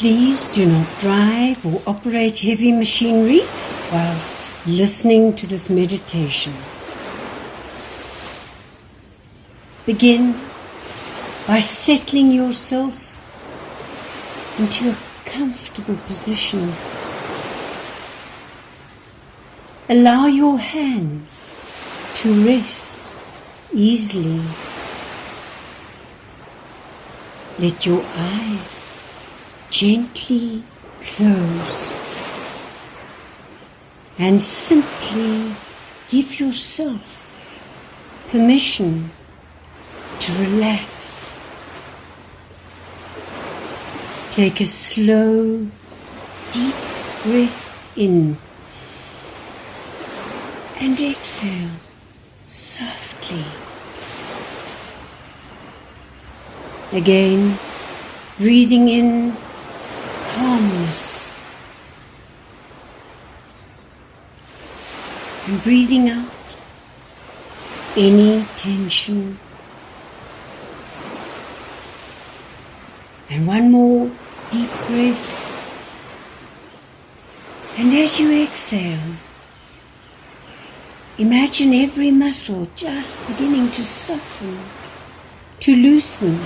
Please do not drive or operate heavy machinery whilst listening to this meditation. Begin by settling yourself into a comfortable position. Allow your hands to rest easily. Let your eyes gently close and simply give yourself permission to relax. Take a slow, deep breath in and exhale softly. Again, breathing in calmness and breathing out any tension. And one more deep breath. And as you exhale, imagine every muscle just beginning to soften, to loosen,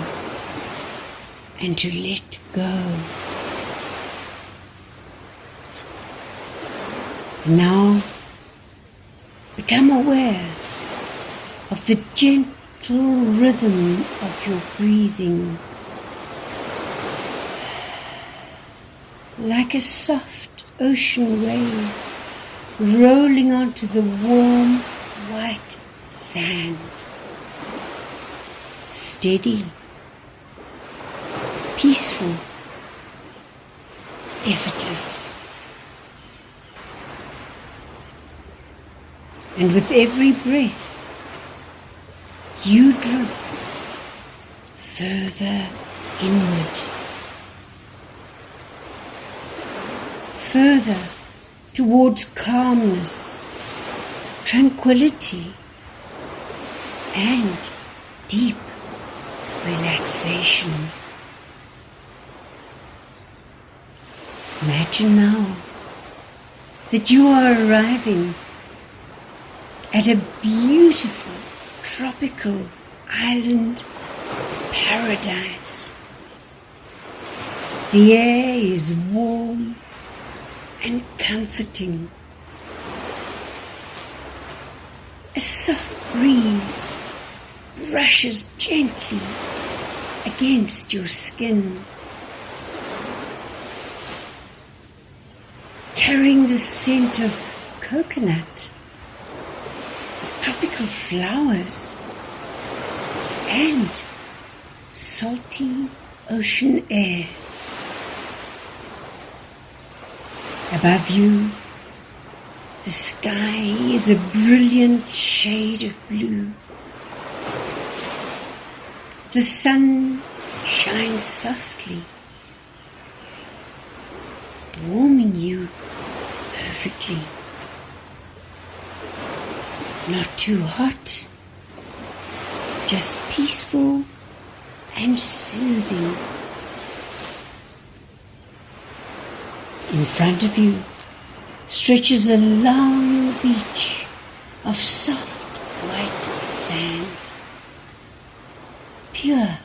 and to let go. Now, become aware of the gentle rhythm of your breathing, like a soft ocean wave rolling onto the warm white sand. Steady, peaceful, effortless. And with every breath, you drift further inward, further towards calmness, tranquility, and deep relaxation. Imagine now that you are arriving at a beautiful tropical island paradise. The air is warm and comforting. A soft breeze brushes gently against your skin, carrying the scent of coconut, of tropical flowers, and salty ocean air. Above you, the sky is a brilliant shade of blue. The sun shines softly, warming you perfectly. Not too hot, just peaceful and soothing. In front of you stretches a long beach of soft white sand, pure,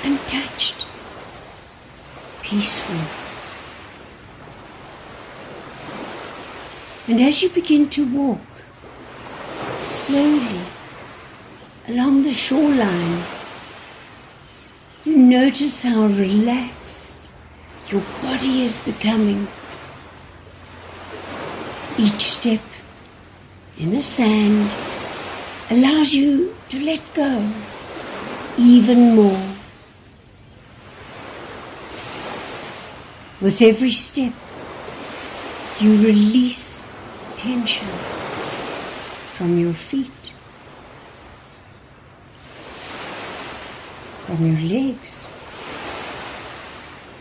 untouched, peaceful. And as you begin to walk slowly along the shoreline, you notice how relaxed your body is becoming. Each step in the sand allows you to let go even more. With every step, you release tension from your feet, from your legs,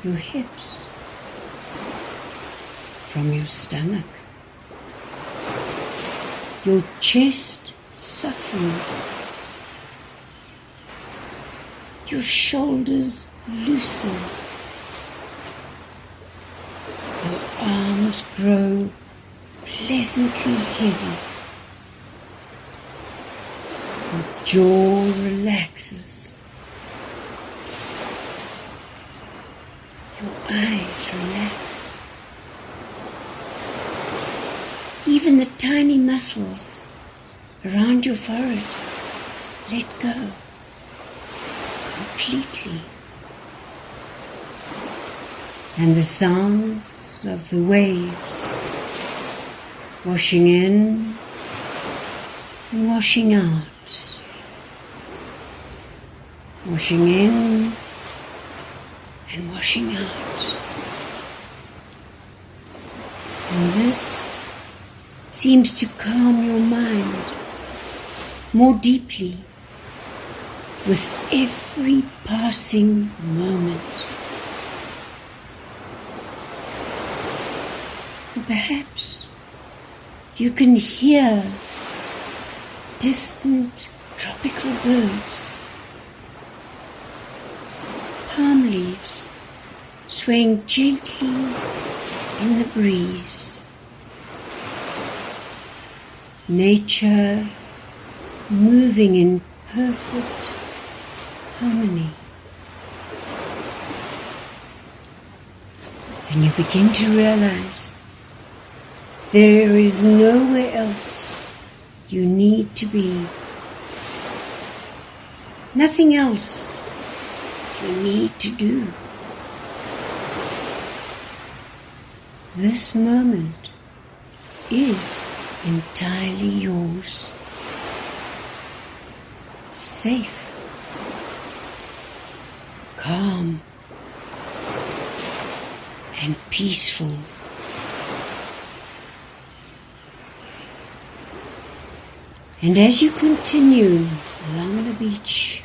your hips, from your stomach. Your chest softens, your shoulders loosen, arms grow pleasantly heavy. Your jaw relaxes. Your eyes relax. Even the tiny muscles around your forehead let go completely. And the sounds of the waves washing in and washing out, washing in and washing out. And this seems to calm your mind more deeply with every passing moment. Or perhaps you can hear distant tropical birds, palm leaves swaying gently in the breeze, nature moving in perfect harmony. And you begin to realize there is nowhere else you need to be. Nothing else you need to do. This moment is entirely yours. Safe, calm, and peaceful. And as you continue along the beach,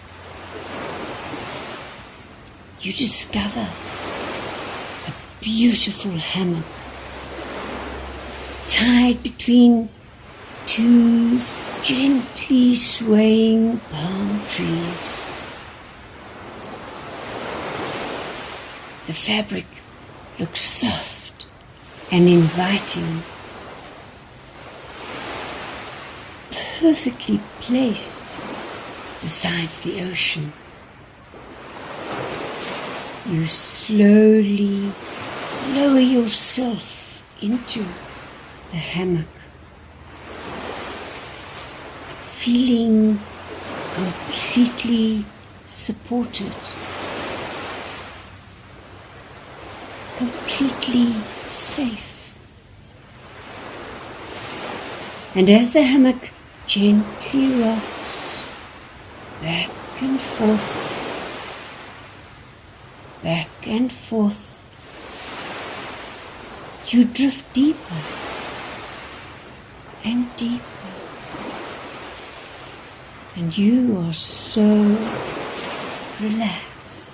you discover a beautiful hammock tied between two gently swaying palm trees. The fabric looks soft and inviting, perfectly placed beside the ocean. You slowly lower yourself into the hammock, feeling completely supported, completely safe. And as the hammock gently rocks back and forth, you drift deeper and deeper. And you are so relaxed.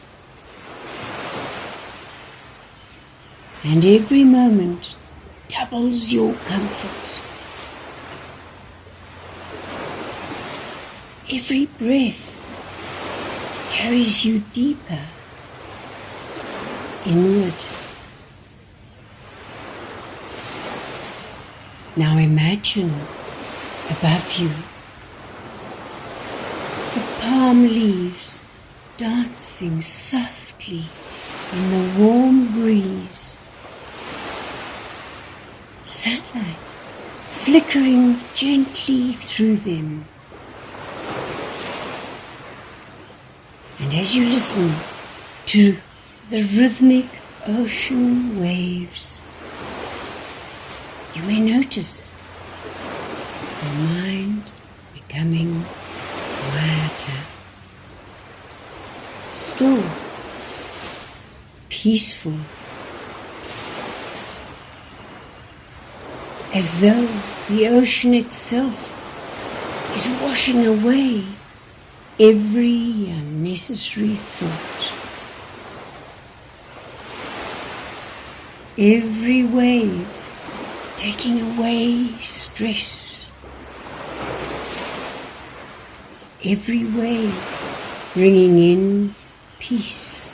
And every moment doubles your comfort. Every breath carries you deeper inward. Now imagine above you the palm leaves dancing softly in the warm breeze. Sunlight flickering gently through them. And as you listen to the rhythmic ocean waves, you may notice your mind becoming quieter, still, peaceful, as though the ocean itself is washing away every unnecessary thought. Every wave taking away stress. Every wave bringing in peace.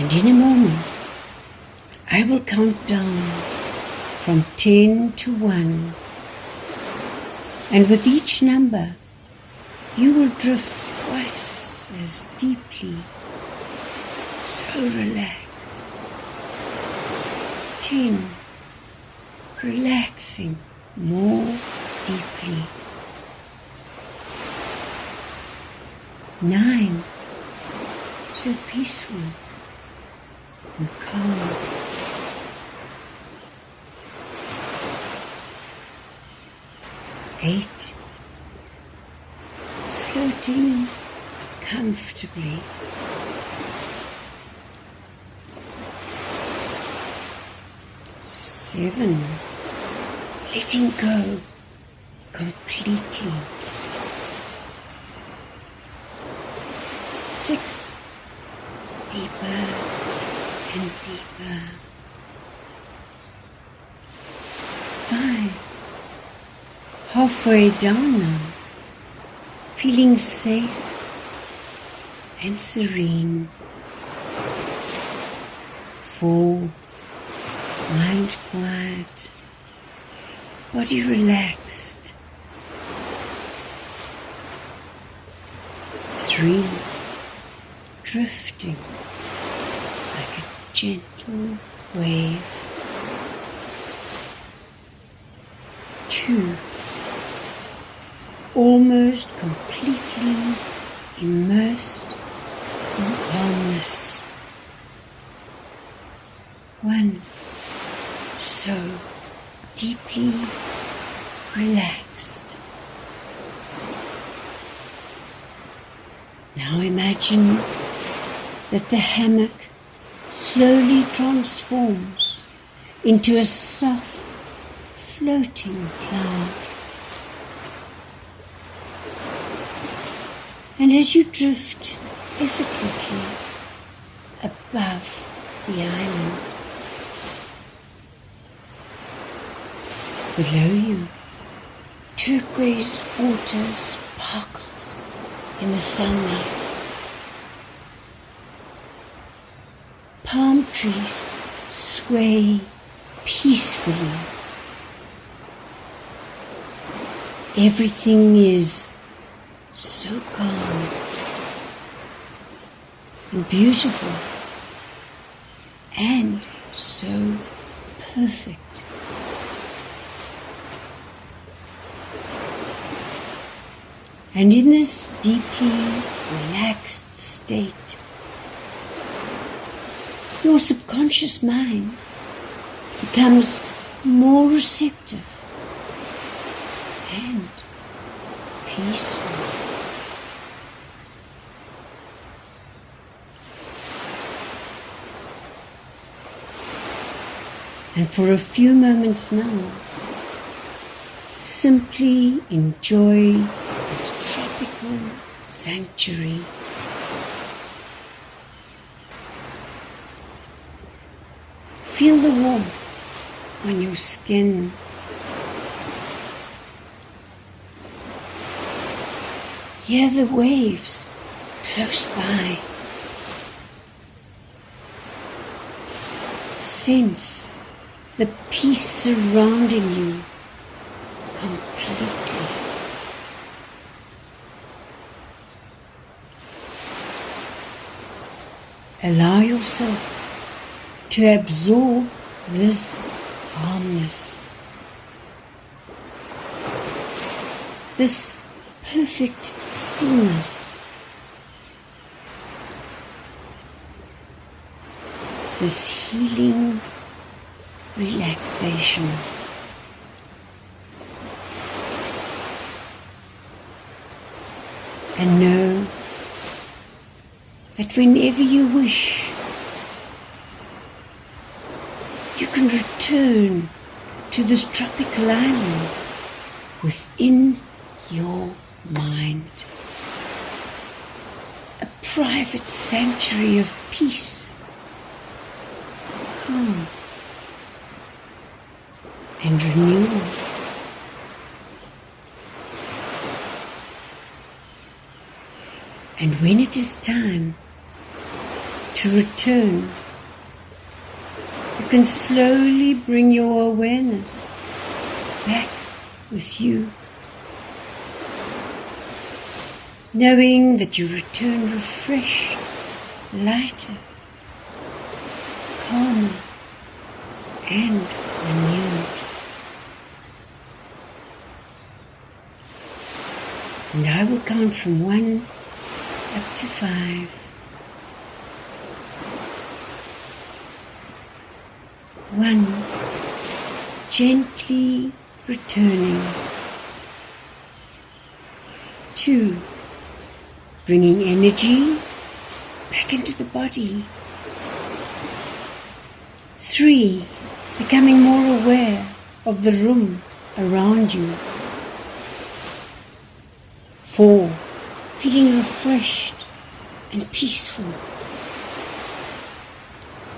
And in a moment, I will count down from 10 to 1. And with each number, you will drift twice as deeply, so relaxed. 10, relaxing more deeply. 9, so peaceful and calm. 8, floating comfortably. 7, letting go completely. 6, deeper and deeper. 5, halfway down now, feeling safe and serene. 4, mind quiet, body relaxed. 3, drifting like a gentle wave. 2, almost completely immersed in calmness. 1, so deeply relaxed. Now imagine that the hammock slowly transforms into a soft, floating cloud. And as you drift effortlessly above the island, below you, turquoise water sparkles in the sunlight. Palm trees sway peacefully. Everything is so calm and beautiful and so perfect. And in this deeply relaxed state, your subconscious mind becomes more receptive and peaceful. And for a few moments now, simply enjoy this tropical sanctuary. Feel the warmth on your skin. Hear the waves close by. Sense the peace surrounding you completely. Allow yourself to absorb this calmness, this perfect stillness, this healing relaxation. And know that whenever you wish, you can return to this tropical island within your mind. A private sanctuary of peace, calm, and renewal. And when it is time to return, you can slowly bring your awareness back with you, knowing that you return refreshed, lighter, calmer, and renewed. And I will count from 1 up to 5. 1, gently returning. 2, bringing energy back into the body. 3, becoming more aware of the room around you. 4, feeling refreshed and peaceful.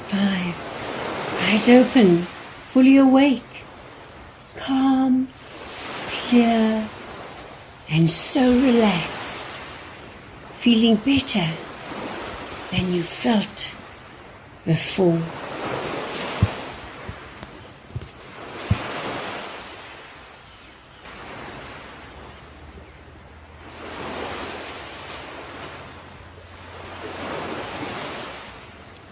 5, eyes open, fully awake, calm, clear, and so relaxed, feeling better than you felt before.